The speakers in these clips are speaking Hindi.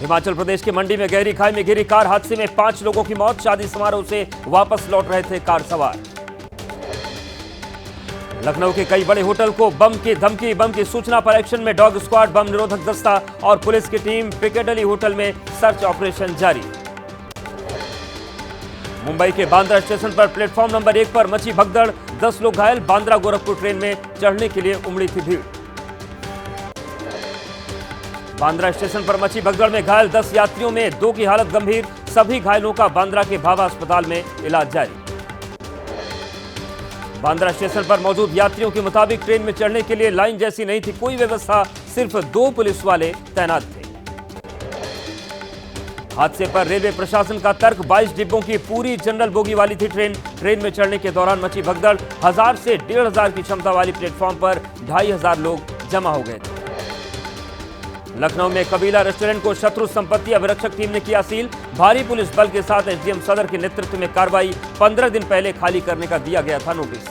हिमाचल प्रदेश के मंडी में गहरी खाई में गिरी कार, हादसे में 5 लोगों की मौत। शादी समारोह से वापस लौट रहे थे कार सवार। लखनऊ के कई बड़े होटल को बम की धमकी, बम की सूचना पर एक्शन में डॉग स्क्वाड, बम निरोधक दस्ता और पुलिस की टीम। पिकेडली होटल में सर्च ऑपरेशन जारी। मुंबई के बांद्रा स्टेशन पर प्लेटफॉर्म नंबर 1 पर मची भगदड़, 10 लोग घायल। बांद्रा गोरखपुर ट्रेन में चढ़ने के लिए उमड़ी थी भीड़। बांद्रा स्टेशन पर मची भगदड़ में घायल 10 यात्रियों में 2 की हालत गंभीर। सभी घायलों का बांद्रा के भाभा अस्पताल में इलाज जारी। बांद्रा स्टेशन पर मौजूद यात्रियों के मुताबिक ट्रेन में चढ़ने के लिए लाइन जैसी नहीं थी कोई व्यवस्था, सिर्फ 2 पुलिस वाले तैनात थे। हादसे पर रेलवे प्रशासन का तर्क, 22 डिब्बों की पूरी जनरल बोगी वाली थी ट्रेन। ट्रेन में चढ़ने के दौरान मची भगदड़, 1000 से 1500 की क्षमता वाली प्लेटफॉर्म पर 2500 लोग जमा हो गए थे। लखनऊ में कबीला रेस्टोरेंट को शत्रु संपत्ति अभिरक्षक टीम ने किया सील। भारी पुलिस बल के साथ एसडीएम सदर के नेतृत्व में कार्रवाई। 15 दिन पहले खाली करने का दिया गया था नोटिस।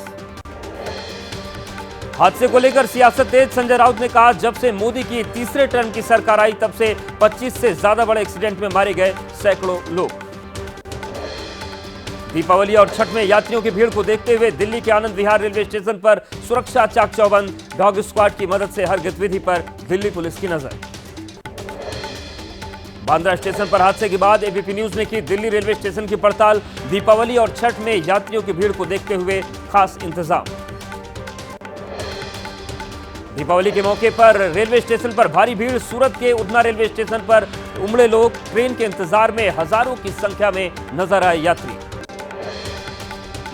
हादसे को लेकर सियासत तेज, संजय राउत ने कहा, जब से मोदी की तीसरे टर्म की सरकार आई तब से 25 से ज्यादा बड़े एक्सीडेंट में मारे गए सैकड़ों लोग। दीपावली और छठ में यात्रियों की भीड़ को देखते हुए दिल्ली के आनंद विहार रेलवे स्टेशन पर सुरक्षा चाक चौबंद। डॉग स्क्वाड की मदद से हर गतिविधि पर दिल्ली पुलिस की नजर। बांद्रा स्टेशन पर हादसे के बाद एबीपी न्यूज ने की दिल्ली रेलवे स्टेशन की पड़ताल। दीपावली और छठ में यात्रियों की भीड़ को देखते हुए खास इंतजाम। दीपावली के मौके पर रेलवे स्टेशन पर भारी भीड़। सूरत के उधना रेलवे स्टेशन पर उमड़े लोग, ट्रेन के इंतजार में हजारों की संख्या में नजर आए यात्री।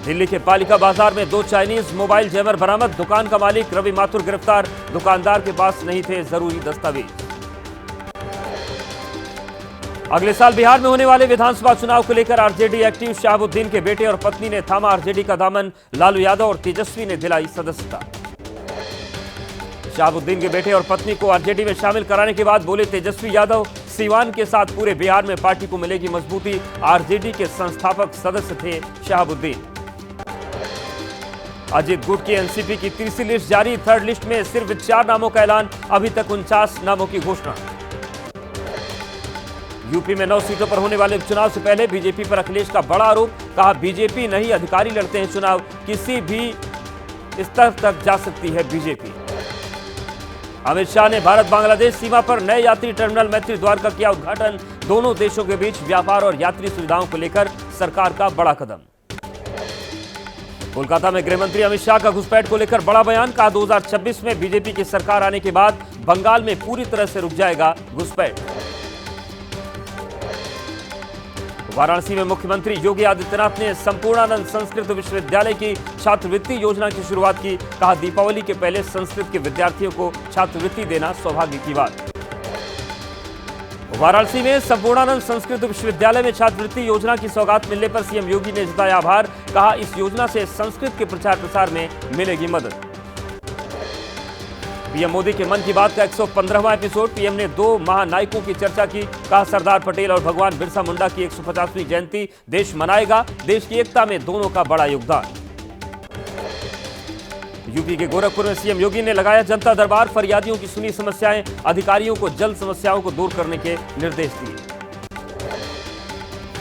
दिल्ली के पालिका बाजार में 2 चाइनीज मोबाइल जैमर बरामद। दुकान का मालिक रवि माथुर गिरफ्तार। दुकानदार के पास नहीं थे जरूरी दस्तावेज। अगले साल बिहार में होने वाले विधानसभा चुनाव को लेकर आरजेडी एक्टिव। शहाबुद्दीन के बेटे और पत्नी ने थामा आरजेडी का दामन। लालू यादव और तेजस्वी ने दिलाई सदस्यता। शहाबुद्दीन के बेटे और पत्नी को आरजेडी में शामिल कराने के बाद बोले तेजस्वी यादव, सीवान के साथ पूरे बिहार में पार्टी को मिलेगी मजबूती। आरजेडी के संस्थापक सदस्य थे शहाबुद्दीन। अजित गुट की एनसीपी की तीसरी लिस्ट जारी। थर्ड लिस्ट में सिर्फ 4 नामों का ऐलान, अभी तक 49 नामों की घोषणा। यूपी में 9 सीटों पर होने वाले उपचुनाव से पहले बीजेपी पर अखिलेश का बड़ा आरोप। कहा, बीजेपी नहीं अधिकारी लड़ते हैं चुनाव, किसी भी स्तर तक जा सकती है बीजेपी। अमित शाह ने भारत बांग्लादेश सीमा पर नए यात्री टर्मिनल मैत्री द्वार का किया उद्घाटन। दोनों देशों के बीच व्यापार और यात्री सुविधाओं को लेकर सरकार का बड़ा कदम। कोलकाता में गृहमंत्री अमित शाह का घुसपैठ को लेकर बड़ा बयान। कहा, 2026 में बीजेपी की सरकार आने के बाद बंगाल में पूरी तरह से रुक जाएगा घुसपैठ। वाराणसी में मुख्यमंत्री योगी आदित्यनाथ ने संपूर्णानंद संस्कृत विश्वविद्यालय की छात्रवृत्ति योजना की शुरुआत की। कहा, दीपावली के पहले संस्कृत के विद्यार्थियों को छात्रवृत्ति देना सौभाग्य की बात। वाराणसी में संपूर्णानंद संस्कृत विश्वविद्यालय में छात्रवृत्ति योजना की सौगात मिलने पर सीएम योगी ने जताया आभार। कहा, इस योजना से संस्कृत के प्रचार प्रसार में मिलेगी मदद। पीएम मोदी के मन की बात का 115वां एपिसोड। पीएम ने 2 महानायकों की चर्चा की। कहा, सरदार पटेल और भगवान बिरसा मुंडा की 150वीं जयंती देश मनाएगा। देश की एकता में दोनों का बड़ा योगदान। यूपी के गोरखपुर में सीएम योगी ने लगाया जनता दरबार। फरियादियों की सुनी समस्याएं, अधिकारियों को जल्द समस्याओं को दूर करने के निर्देश दिए।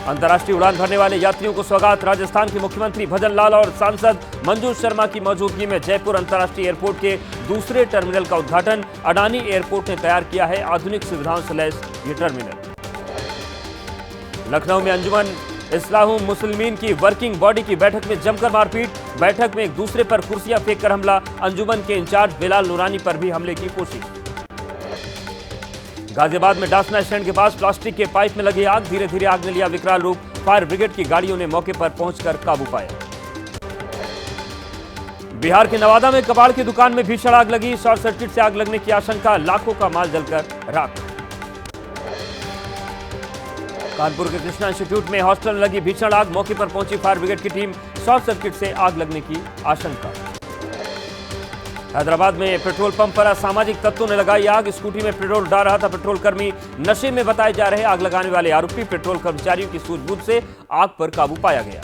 अंतर्राष्ट्रीय उड़ान भरने वाले यात्रियों को सौगात। राजस्थान के मुख्यमंत्री भजन लाल और सांसद मंजू शर्मा की मौजूदगी में जयपुर अंतर्राष्ट्रीय एयरपोर्ट के दूसरे टर्मिनल का उद्घाटन। अडानी एयरपोर्ट ने तैयार किया है आधुनिक सुविधाओं से लैस ये टर्मिनल। लखनऊ में अंजुमन इस्लाहुल मुस्लिमीन की वर्किंग बॉडी की बैठक में जमकर मारपीट। बैठक में एक दूसरे पर कुर्सियां फेंककर हमला। अंजुमन के इंचार्ज बिलाल नूरानी पर भी हमले की कोशिश। गाजियाबाद में डासना स्टैंड के पास प्लास्टिक के पाइप में लगी आग। धीरे धीरे आग ने लिया विकराल रूप। फायर ब्रिगेड की गाड़ियों ने मौके पर पहुंचकर काबू पाया। बिहार के नवादा में कबाड़ की दुकान में भीषण आग लगी। शॉर्ट सर्किट से आग लगने की आशंका। लाखों का माल जलकर राख। कानपुर के कृष्णा इंस्टीट्यूट में हॉस्टल में लगी भीषण आग। मौके पर पहुंची फायर ब्रिगेड की टीम। शॉर्ट सर्किट से आग लगने की आशंका। हैदराबाद में पेट्रोल पंप पर असामाजिक तत्वों ने लगाई आग। स्कूटी में पेट्रोल डाल रहा था पेट्रोल कर्मी। नशे में बताए जा रहे आग लगाने वाले आरोपी पेट्रोल कर्मचारियों की सूझबूझ से आग पर काबू पाया गया।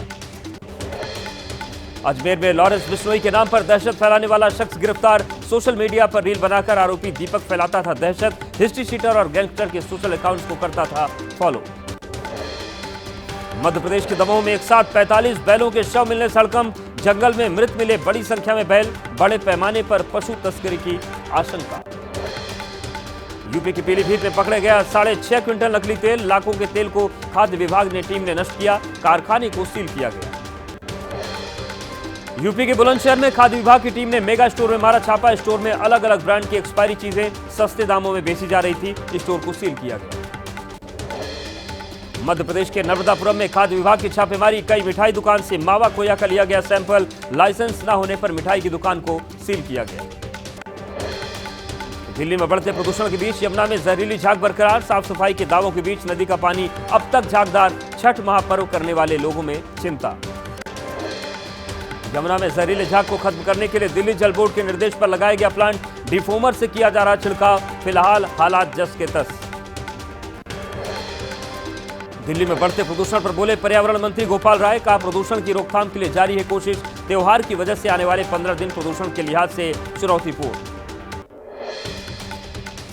अजमेर में लॉरेंस बिश्नोई के नाम पर दहशत फैलाने वाला शख्स गिरफ्तार। सोशल मीडिया पर रील बनाकर आरोपी दीपक फैलाता था दहशत। हिस्ट्री शीटर और गैंगस्टर के सोशल अकाउंट्स को करता था फॉलो। मध्य प्रदेश के दमोह में एक साथ 45 बैलों के शव मिलने से हड़कंप। जंगल में मृत मिले बड़ी संख्या में बैल। बड़े पैमाने पर पशु तस्करी की आशंका। यूपी के पीलीभीत में पकड़े गया 6.5 क्विंटल नकली तेल। लाखों के तेल को खाद्य विभाग ने टीम ने नष्ट किया। कारखाने को सील किया गया। यूपी के बुलंदशहर में खाद्य विभाग की टीम ने मेगा स्टोर में मारा छापा। स्टोर में अलग अलग ब्रांड की एक्सपायरी चीजें सस्ते दामों में बेची जा रही थी। स्टोर को सील किया गया। मध्य प्रदेश के नर्मदापुरम में खाद्य विभाग की छापेमारी। कई मिठाई दुकान से मावा खोया का लिया गया सैंपल। लाइसेंस न होने पर मिठाई की दुकान को सील किया गया। दिल्ली में बढ़ते प्रदूषण के बीच यमुना में जहरीली झाग बरकरार। साफ सफाई के दावों के बीच नदी का पानी अब तक झागदार। छठ महापर्व करने वाले लोगों में चिंता। यमुना में जहरीले झाग को खत्म करने के लिए दिल्ली जल बोर्ड के निर्देश पर लगाया गया प्लांट। डिफोमर से किया जा रहा छिड़काव। फिलहाल हालात जस के तस। दिल्ली में बढ़ते प्रदूषण पर बोले पर्यावरण मंत्री गोपाल राय। कहा प्रदूषण की रोकथाम के लिए जारी है कोशिश। त्योहार की वजह से आने वाले 15 दिन प्रदूषण के लिहाज से चुनौतीपूर्ण।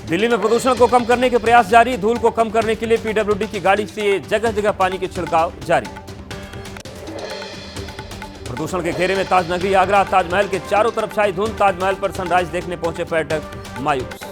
दिल्ली में प्रदूषण को कम करने के प्रयास जारी। धूल को कम करने के लिए पीडब्ल्यूडी की गाड़ी से जगह जगह पानी के छिड़काव जारी। प्रदूषण के घेरे में ताज नगरी आगरा। ताजमहल के चारों तरफ छाई धुंध। ताजमहल पर सनराइज देखने पहुंचे पर्यटक मायूस।